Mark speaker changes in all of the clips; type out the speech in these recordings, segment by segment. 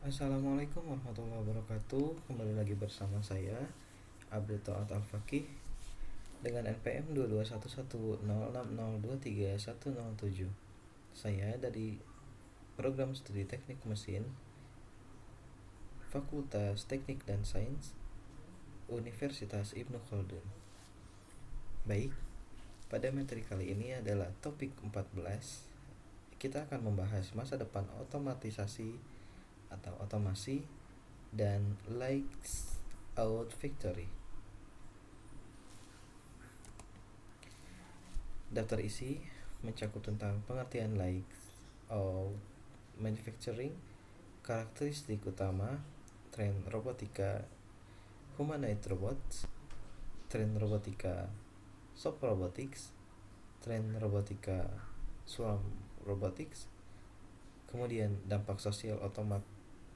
Speaker 1: Assalamualaikum warahmatullahi wabarakatuh. Kembali lagi bersama saya Abdul Taat Al-Fakih dengan NPM 221106023107. Saya dari Program Studi Teknik Mesin Fakultas Teknik dan Sains Universitas Ibnu Khaldun. Baik, pada materi kali ini adalah topik 14. Kita akan membahas masa depan otomatisasi atau otomasi dan lights out factory. Daftar isi mencakup tentang pengertian lights out manufacturing, karakteristik utama, tren robotika, humanoid robots, tren robotika soft robotics, tren robotika swarm robotics, kemudian dampak sosial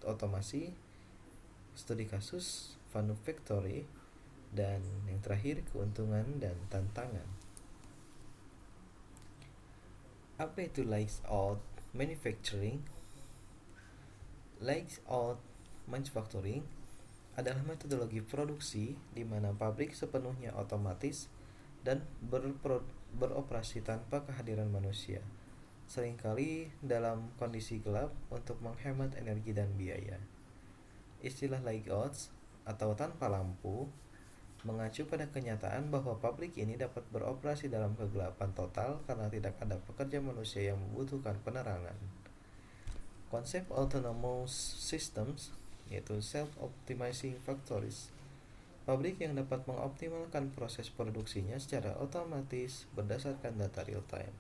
Speaker 1: otomasi, studi kasus, manufactory, dan yang terakhir keuntungan dan tantangan. Apa itu lights out manufacturing? Lights out manufacturing adalah metodologi produksi di mana pabrik sepenuhnya otomatis dan beroperasi tanpa kehadiran manusia, seringkali dalam kondisi gelap untuk menghemat energi dan biaya. Istilah light out atau tanpa lampu mengacu pada kenyataan bahwa pabrik ini dapat beroperasi dalam kegelapan total karena tidak ada pekerja manusia yang membutuhkan penerangan. Konsep autonomous systems yaitu self-optimizing factories, pabrik yang dapat mengoptimalkan proses produksinya secara otomatis berdasarkan data real time.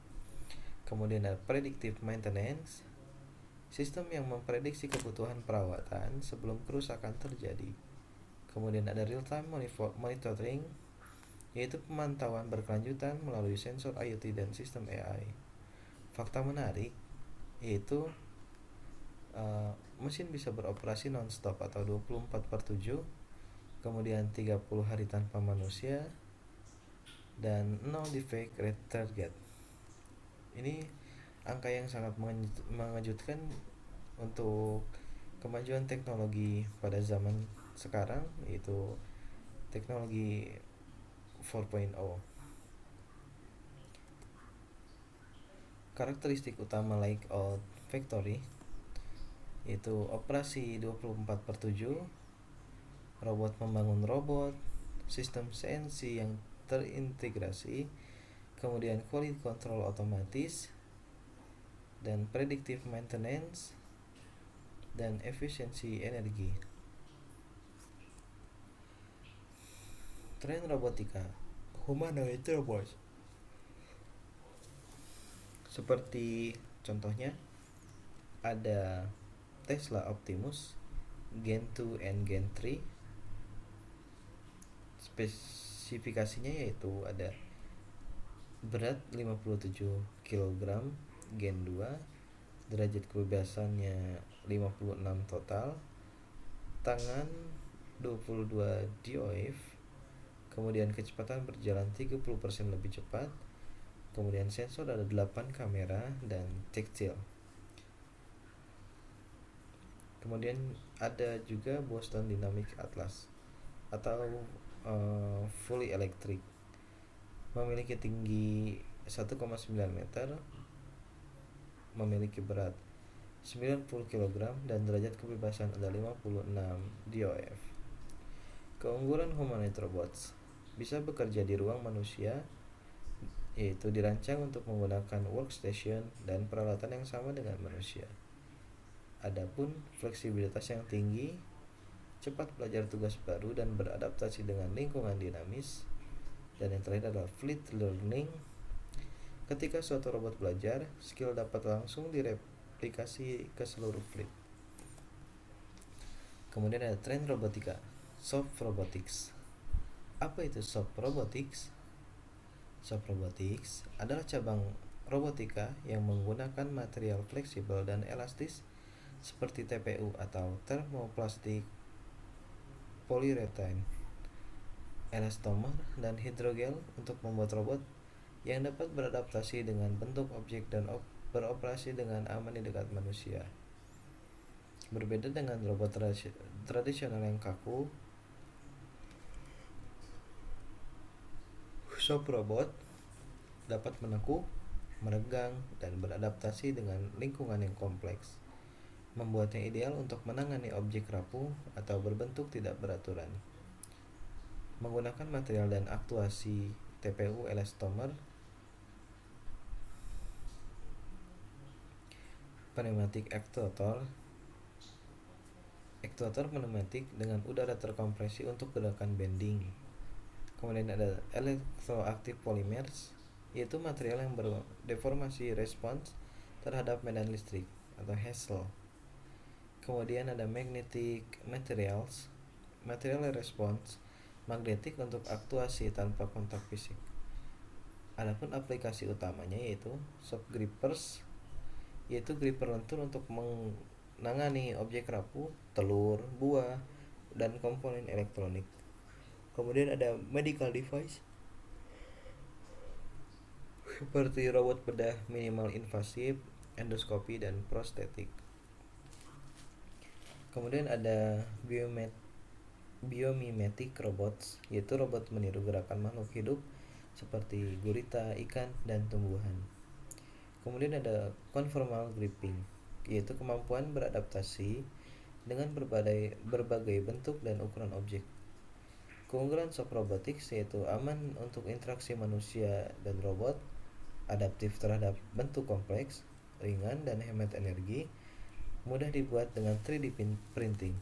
Speaker 1: Kemudian ada predictive maintenance, sistem yang memprediksi kebutuhan perawatan sebelum kerusakan terjadi. Kemudian ada real time monitoring, yaitu pemantauan berkelanjutan melalui sensor IoT dan sistem AI. Fakta menarik yaitu mesin bisa beroperasi non-stop atau 24/7, kemudian 30 hari tanpa manusia, dan 0 defect rate target. Ini angka yang sangat mengejutkan untuk kemajuan teknologi pada zaman sekarang, yaitu teknologi 4.0. Karakteristik utama light out factory yaitu operasi 24/7, robot membangun robot, sistem CNC yang terintegrasi, kemudian quality control otomatis, dan predictive maintenance, dan efisiensi energi. Tren robotika, humanoid robots, seperti contohnya ada Tesla Optimus Gen 2 and Gen 3. Spesifikasinya yaitu ada berat 57 kg Gen 2, derajat kebebasannya 56 total, tangan 22 DOF, kemudian kecepatan berjalan 30% lebih cepat, kemudian sensor ada 8 kamera dan taktil. Kemudian ada juga Boston Dynamics Atlas atau fully electric, memiliki tinggi 1,9 meter, memiliki berat 90 kg, dan derajat kebebasan ada 56 DOF. Keunggulan humanoid robots, bisa bekerja di ruang manusia, yaitu dirancang untuk menggunakan workstation dan peralatan yang sama dengan manusia. Adapun fleksibilitas yang tinggi, cepat belajar tugas baru dan beradaptasi dengan lingkungan dinamis. Dan yang terakhir adalah fleet learning. Ketika suatu robot belajar, skill dapat langsung direplikasi ke seluruh fleet. Kemudian ada tren robotika, soft robotics. Apa itu soft robotics? Soft robotics adalah cabang robotika yang menggunakan material fleksibel dan elastis seperti TPU atau thermoplastic polyurethane, elastomer, dan hidrogel untuk membuat robot yang dapat beradaptasi dengan bentuk objek dan beroperasi dengan aman di dekat manusia. Berbeda dengan robot tradisional yang kaku, shop robot dapat menekuk, meregang, dan beradaptasi dengan lingkungan yang kompleks, membuatnya ideal untuk menangani objek rapuh atau berbentuk tidak beraturan. Menggunakan material dan aktuasi TPU elastomer, pneumatic actuator pneumatik dengan udara terkompresi untuk gerakan bending. Kemudian ada electroactive polymers, yaitu material yang berdeformasi respons terhadap medan listrik atau hassle. Kemudian ada magnetic materials, material respons magnetik untuk aktuasi tanpa kontak fisik. Adapun aplikasi utamanya yaitu shock grippers, yaitu gripper lentur untuk menangani objek rapuh, telur, buah, dan komponen elektronik. Kemudian ada medical device seperti robot bedah minimal invasif, endoskopi, dan prostetik. Kemudian ada biomimetic robots, yaitu robot meniru gerakan makhluk hidup seperti gurita, ikan, dan tumbuhan. Kemudian ada conformal gripping, yaitu kemampuan beradaptasi dengan berbagai bentuk dan ukuran objek. Keunggulan shock robotics yaitu aman untuk interaksi manusia dan robot, adaptif terhadap bentuk kompleks, ringan dan hemat energi, mudah dibuat dengan 3D printing.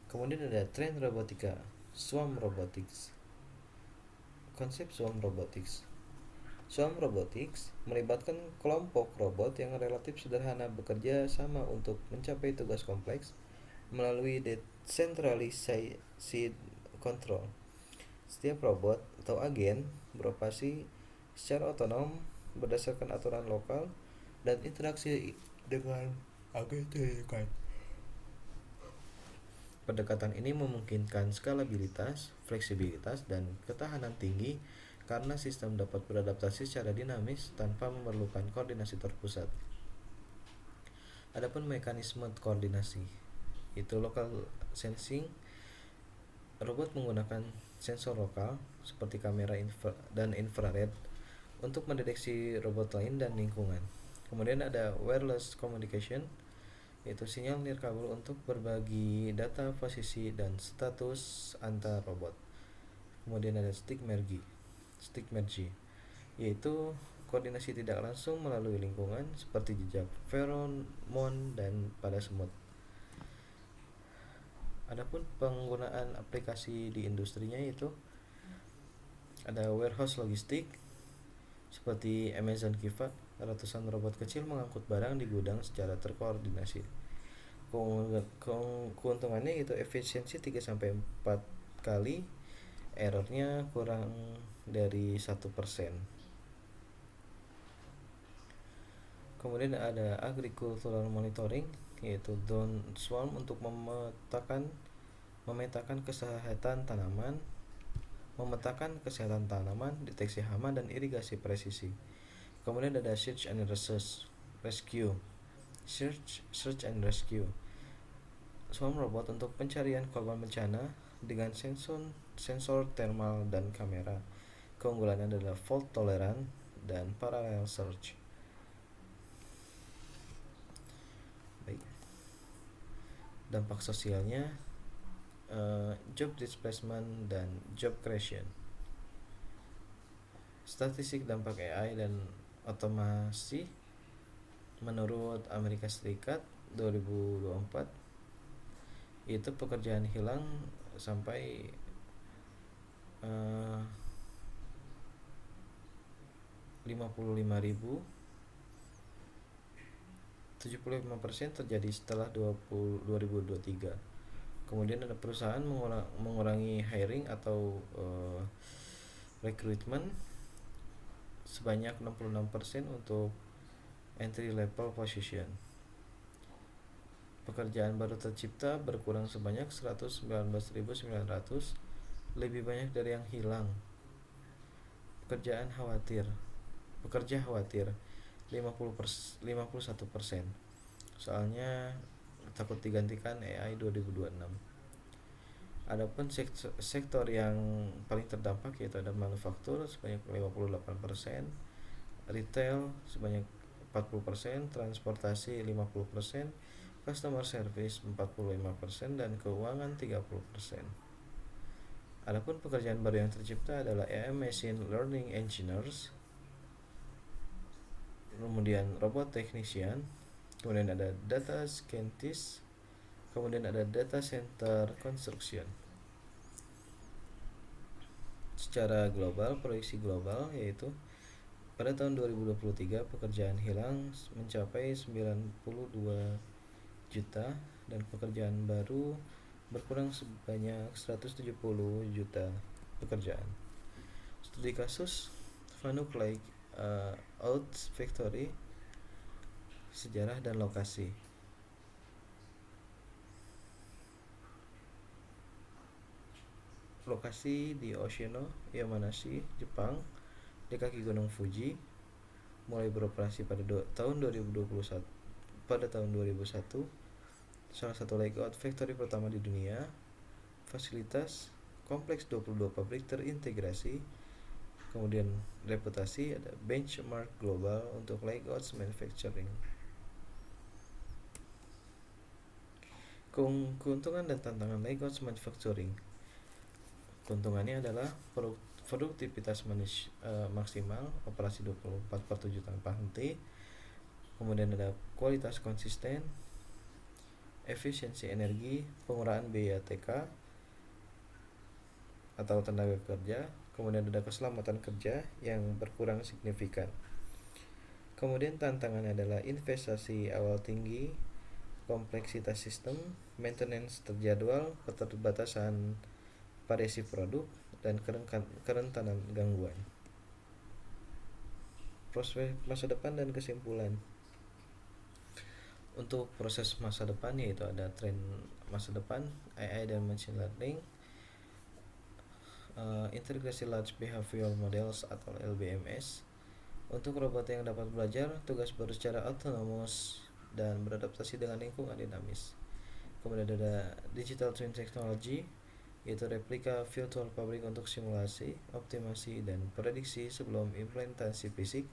Speaker 1: Kemudian ada trend robotika, swarm robotics. Konsep swarm robotics. Swarm robotics melibatkan kelompok robot yang relatif sederhana bekerja sama untuk mencapai tugas kompleks melalui decentralized control. Setiap robot atau agen beroperasi secara otonom berdasarkan aturan lokal dan interaksi dengan agen terdekat. Pendekatan ini memungkinkan skalabilitas, fleksibilitas, dan ketahanan tinggi karena sistem dapat beradaptasi secara dinamis tanpa memerlukan koordinasi terpusat. Adapun mekanisme koordinasi, itu local sensing. Robot menggunakan sensor lokal seperti kamera dan infrared untuk mendeteksi robot lain dan lingkungan. Kemudian ada wireless communication, yaitu sinyal nirkabel untuk berbagi data posisi dan status antar robot. Kemudian ada stick merge, yaitu koordinasi tidak langsung melalui lingkungan seperti jejak feromon dan pada semut. Adapun penggunaan aplikasi di industrinya itu ada warehouse logistik seperti Amazon Kiva, ratusan robot kecil mengangkut barang di gudang secara terkoordinasi. Keuntungannya itu efisiensi 3-4 kali, errornya kurang dari 1%. Kemudian ada agricultural monitoring, yaitu drone swarm untuk memetakan kesehatan tanaman, deteksi hama dan irigasi presisi. Kemudian ada search and rescue. Swarm robot untuk pencarian korban bencana dengan sensor thermal dan kamera. Keunggulannya adalah fault tolerant dan parallel search. Baik. Dampak sosialnya job displacement dan job creation. Statistik dampak AI dan otomasi menurut Amerika Serikat 2024 itu pekerjaan hilang sampai 55.000, 75% terjadi setelah 2023. Kemudian ada perusahaan mengurangi hiring atau recruitment sebanyak 66% untuk entry level position. Pekerjaan baru tercipta berkurang sebanyak 119.900, lebih banyak dari yang hilang. Pekerja khawatir 51%. Soalnya takut digantikan AI 2026. Adapun sektor yang paling terdampak yaitu ada manufaktur sebanyak 58%, retail sebanyak 40%, transportasi 50%, customer service 45%, dan keuangan 30%. Adapun pekerjaan baru yang tercipta adalah AI Machine Learning Engineers, kemudian robot technician, kemudian ada data scientist, kemudian ada data center construction. Secara global, proyeksi global yaitu pada tahun 2023 pekerjaan hilang mencapai 92 juta dan pekerjaan baru berkurang sebanyak 170 juta pekerjaan. Studi kasus Fanuc Layout Factory, sejarah dan lokasi. Lokasi di Oshino, Yamanashi, Jepang, di kaki Gunung Fuji, mulai beroperasi pada tahun 2021. Pada tahun 2001, salah satu layout factory pertama di dunia. Fasilitas kompleks 22 pabrik terintegrasi. Kemudian reputasi, ada benchmark global untuk layouts manufacturing. Keuntungan dan tantangan layouts manufacturing. Keuntungannya adalah produktivitas maksimal, operasi 24/7 tanpa henti. Kemudian ada kualitas konsisten, efisiensi energi, pengurangan biaya TK atau tenaga kerja. Kemudian ada keselamatan kerja yang berkurang signifikan. Kemudian tantangannya adalah investasi awal tinggi, kompleksitas sistem, maintenance terjadwal, keterbatasan variasi produk, dan kerentanan gangguan. Prospek masa depan dan kesimpulan. Untuk proses masa depan yaitu ada tren masa depan AI dan machine learning, integrasi large behavioral models atau LBMS. Untuk robot yang dapat belajar tugas baru secara otonomous dan beradaptasi dengan lingkungan dinamis. Kemudian ada digital twin technology, yaitu replika virtual pabrik untuk simulasi, optimasi, dan prediksi sebelum implementasi fisik,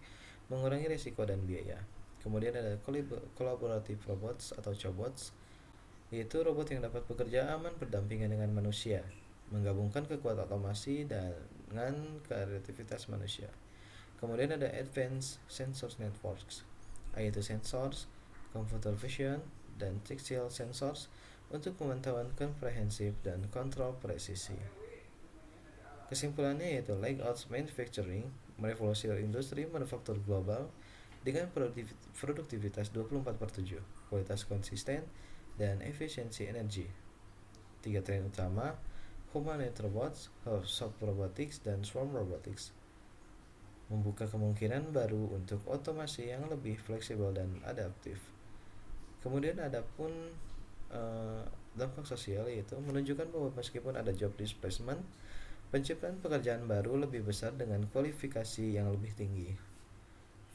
Speaker 1: mengurangi risiko dan biaya. Kemudian ada collaborative robots atau cobots, yaitu robot yang dapat bekerja aman berdampingan dengan manusia, menggabungkan kekuatan otomasi dengan kreativitas manusia. Kemudian ada advanced sensors networks, yaitu sensors, computer vision, dan tactile sensors untuk pemantauan komprehensif dan kontrol presisi. Kesimpulannya yaitu layouts manufacturing merevolusi industri manufaktur global dengan produktivitas 24/7, kualitas konsisten, dan efisiensi energi. 3 tren utama: humanoid robots, soft robotics, dan swarm robotics, membuka kemungkinan baru untuk otomasi yang lebih fleksibel dan adaptif. Kemudian ada pun dampak sosial, yaitu menunjukkan bahwa meskipun ada job displacement, penciptaan pekerjaan baru lebih besar dengan kualifikasi yang lebih tinggi.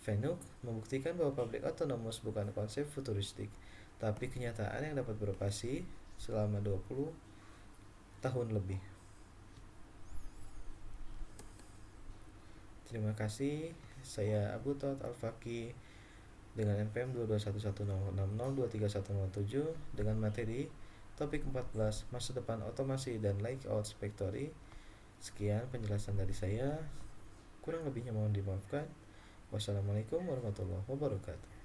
Speaker 1: Fanuc membuktikan bahwa pabrik otonomous bukan konsep futuristik, tapi kenyataan yang dapat beroperasi selama 20 tahun lebih. Terima kasih, saya Abu Thot Al-Faqih dengan NPM 2211060231007 dengan materi topik 14 masa depan otomasi dan layout factory. Sekian penjelasan dari saya, kurang lebihnya mohon dimaafkan. Wassalamualaikum warahmatullahi wabarakatuh.